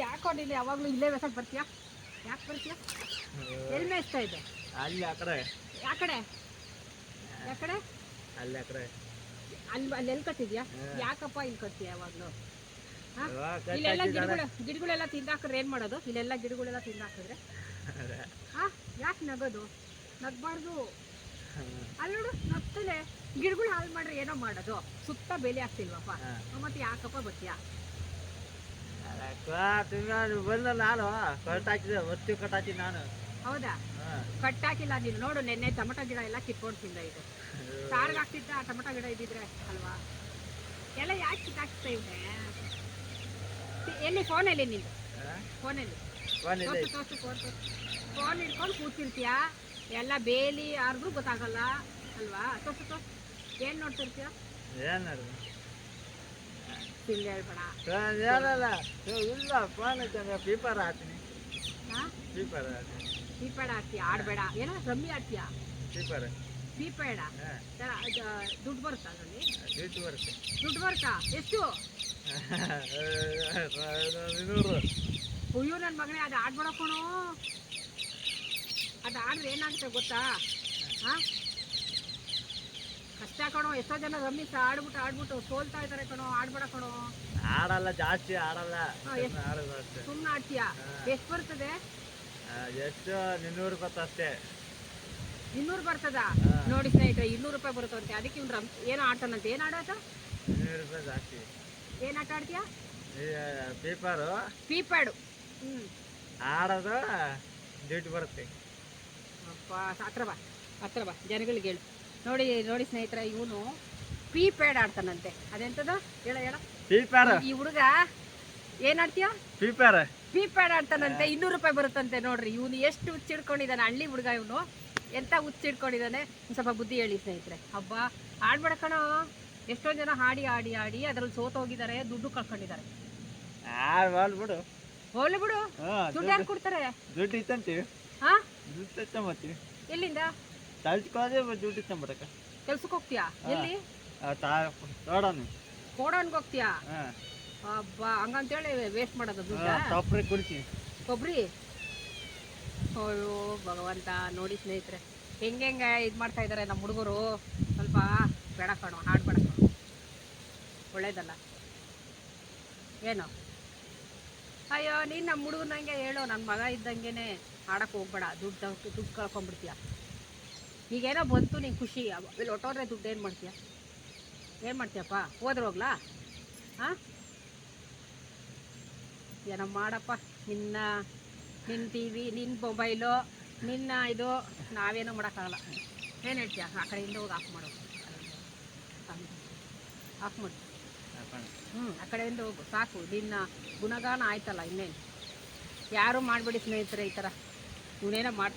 ಯಾಕೋ ನೀನು ಯಾವಾಗಲೂ ಇಲ್ಲೇ ಬೇಕಂತ ಬರ್ತೀಯಾ? ಯಾಕೆ ಬರ್ತೀಯಾ? ಎಲ್ಲಿ ಮೇಯಿಸ್ತಾ ಇದೆ? ಅಲ್ಲಿ ಆ ಕಡೆ ಯಾಕಡೆ ಯಾಕಡೆ ಅಲ್ಲಿ ಆ ಕಡೆ ಅಲ್ಲಿ ಎಲ್ಲಿ ಕಟ್ಟಿದ್ಯಾ? ಯಾಕಪ್ಪ ಇಲ್ಲಿ ಕಟ್ತೀಯ ಯಾವಾಗಲೂ? ಇಲ್ಲೆಲ್ಲ ಗಿಡಗಳೆಲ್ಲ ತಿಂದಾಕ್ರೆ ಏನು ಮಾಡೋದು? ಇಲ್ಲೆಲ್ಲ ಗಿಡಗಳೆಲ್ಲ ತಿಂದಾಕಿದ್ರೆ ಯಾಕೆ ನಗೋದು? ನಗಬಾರ್ದು. ಅಲ್ಲಿ ನೋಡು ನಗ್ತಲೆ. ಗಿಡಗಳು ಹಾಳು ಮಾಡ್ರೆ ಏನೋ ಮಾಡೋದು, ಸುತ್ತ ಬೇಲಿ ಆಗ್ತಿಲ್ವಪ್ಪ, ಮತ್ತೆ ಯಾಕಪ್ಪ ಬರ್ತೀಯಾ? ಬಂದ ನಾನು ಕಟ್ಟಾಕಿದೆ, ಒತ್ತಿ ಕಟ್ಟಾಕಿ ನಾನು. ಹೌದಾ? ಕಟ್ಟಾಕಿಲ್ಲ ನೀನು. ನೋಡು ನೆನ್ನೆ ಟೊಮಟೊ ಗಿಡ ಎಲ್ಲ ಕಿತ್ಕೊಂಡು ತಿಂದ ಇದು. ಸಾರ್ಗೆ ಹಾಕ್ತಿದ್ದ ಟೊಮಟೊ ಗಿಡ ಇದ್ದಿದ್ರೆ ಅಲ್ವಾ? ಎಲ್ಲ ಯಾಕೆ ಕಿತ್ತಾಕ್ತಾ ಇದೆ? ಎಲ್ಲಿ ಫೋನಲ್ಲಿ ನಿಂದು? ಫೋನಲ್ಲಿ ಫೋನ್ ಹಿಡ್ಕೊಂಡು ಕೂತಿರ್ತೀಯಾ? ಎಲ್ಲ ಬೇಲಿ ಯಾರಿಗೂ ಗೊತ್ತಾಗಲ್ಲ ಅಲ್ವಾ? ತೋರ್ಸು ಏನು ನೋಡ್ತಿರ್ತೀಯ? ಏನು ಸುಳ್ಳು ಹೇಳ್ಬೇಡ. ಇಲ್ಲ ಫೋನ್ ಪೀಪರ್ ಹಾಕ್ತೀನಿ. ಪೀಪೇಡ ಹಾಕ್ತೀಯ? ಆಡಬೇಡ. ಏನೋ ರಮ್ಮಿ ಆಡ್ತೀಯಾ? ಪೀಪೇಡ ದುಡ್ಡು ಬರುತ್ತಾ ಅದರಲ್ಲಿ? ದುಡ್ಡು ಬರುತ್ತಾ? ಎಷ್ಟು? ಅಯ್ಯೋ ನನ್ನ ಮಗನೇ, ಅದು ಆಡ್ಬೇಡ ಕಣೋ. ಅದು ಆಡ್ರೆ ಏನಾಗುತ್ತೆ ಗೊತ್ತಾ? ಕಷ್ಟ ಕಣೋ. ಎಷ್ಟೋ ಜನ ರಮ್ಮಿ ಆಡ್ಬಿಟ್ಟು ಸೋಲ್ತಾ ಇದ್ದಾರೆ ಕಣೋ. ಆಡ್ಬೇಡ ಕಣೋ. ಆಡಲ್ಲ, ಜಾಸ್ತಿ ಆಡಲ್ಲ. ಸುಮ್ಮನೆ ಆಡ್ತೀಯಾ? ಎಷ್ಟು ಬರ್ತದೆ? ಎಷ್ಟು 200 ಬರ್ತಷ್ಟೇ. 200 ಬರ್ತದ? ನೋಡಿ ಸ್ನೇಹಿತರೆ, 200 ರೂಪಾಯಿ ಬರುತ್ತಂತೆ. ಅದಕ್ಕೆ ಇವ್ನು ಏನೋ ಆಡ್ತಾನಂತೆ. ಏನು ಆಡೋದ? 200 ರೂಪಾಯಿ ಜಾಸ್ತಿ. ಏನು ಆಟ ಆಡ್ತೀಯಾ? ಪೀಪ್ಯಾಡು ಆಡೋದು ದುಡ್ಡು ಬರುತ್ತೆ. ಅಪ್ಪ ಹತ್ರ ಬಾ ಜನಗಳಿಗೆ ಹೇಳು. ನೋಡಿ ಸ್ನೇಹಿತರೆ, ಇವನು ಪ್ರೀಪೇಡ್ ಆಡ್ತಾನಂತೆ. ಅದೆಂತದ ಹೇಳ ಈ ಹುಡುಗ ಏನ್ ಆಡ್ತೀಯ? ಪ್ರೀಪೇಡ್ ಆಡ್ತಾನಂತೆ. 200 ರೂಪಾಯಿ ಬರುತ್ತಂತೆ. ನೋಡ್ರಿ ಇವನು ಎಷ್ಟು ಹುಚ್ಚಿಡ್ಕೊಂಡಿದ್ದಾನೆ. ಹಳ್ಳಿ ಹುಡುಗ ಇವನು ಎಂತ ಹುಚ್ಚಿಡ್ಕೊಂಡಿದ್ದಾನೆ. ಸ್ವಲ್ಪ ಬುದ್ಧಿ ಹೇಳಿ ಸ್ನೇಹಿತರೆ. ಹಬ್ಬ ಆಡ್ಬೇಡ ಕಣೋ. ಎಷ್ಟೋ ಜನ ಆಡಿ ಅದ್ರಲ್ಲಿ ಸೋತೋಗಿದ್ದಾರೆ, ದುಡ್ಡು ಕಳ್ಕೊಂಡಿದ್ದಾರೆ. ಹೋಗ್ಲಿ ಬಿಡು. ದುಡ್ಡು ಯಾರು ಕೊಡ್ತಾರೆ? ದುಡ್ಡು ಇತ್ತಂತೆ. ದುಡ್ಡು ಎಲ್ಲಿಂದ? ದುಡ್ಡು ಕೆಲ್ಸಕ್ಕೆ ಹೋಗ್ತೀಯಾ? ಎಲ್ಲಿ? ಕೋಡನ್ಗೆ ಹೋಗ್ತೀಯಾ? ಹಬ್ಬ ಹಂಗಂತೇಳಿ ವೇಸ್ಟ್ ಮಾಡೋದು ದುಡ್ಡು? ಕೊಬ್ಬರಿ? ಅಯ್ಯೋ ಭಗವಂತ. ನೋಡಿ ಸ್ನೇಹಿತರೆ, ಹೆಂಗೆ ಇದು ಮಾಡ್ತಾ ಇದ್ದಾರೆ ನಮ್ಮ ಹುಡುಗರು. ಸ್ವಲ್ಪ ಬೇಡ ಕಣೋ, ಹಾಡ್ಬೇಡ ಕಣೋ, ಒಳ್ಳೇದಲ್ಲ. ಏನು? ಅಯ್ಯೋ ನೀನು ನಮ್ಮ ಹುಡುಗನಂಗೆ ಹೇಳು. ನನ್ನ ಮಗ ಇದ್ದಂಗೆ ಆಡಕ್ಕೆ ಹೋಗ್ಬೇಡ. ದುಡ್ಡು ಕಳ್ಕೊಂಬಿಡ್ತೀಯ. ಈಗೇನೋ ಬಂತು ನಿಂಗೆ ಖುಷಿ, ಇಲ್ಲಿ ಹೊಟ್ಟೋದ್ರೆ ದುಡ್ಡು ಏನು ಮಾಡ್ತೀಯಪ್ಪ? ಹೋಗ್ಲಾ? ಏನೋ ಮಾಡಪ್ಪ. ನಿನ್ನ ಟಿ ವಿ, ನಿನ್ನ ಮೊಬೈಲು, ನಿನ್ನ ಇದು ನಾವೇನೋ ಮಾಡೋಕ್ಕಾಗಲ್ಲ. ಏನು ಹೇಳ್ತೀಯ? ಆ ಕಡೆಯಿಂದ ಹೋಗಿ ಆಫ್ ಮಾಡು. ಆ ಕಡೆಯಿಂದ ಹೋಗು ಸಾಕು. ನಿನ್ನ ಗುಣಗಾನ ಆಯ್ತಲ್ಲ, ಇನ್ನೇನು. ಯಾರೂ ಮಾಡಬೇಡಿ ಸ್ನೇಹಿತರೆ ಈ ಥರ. ಇವನೇನೋ ಮಾಡ್ತಾ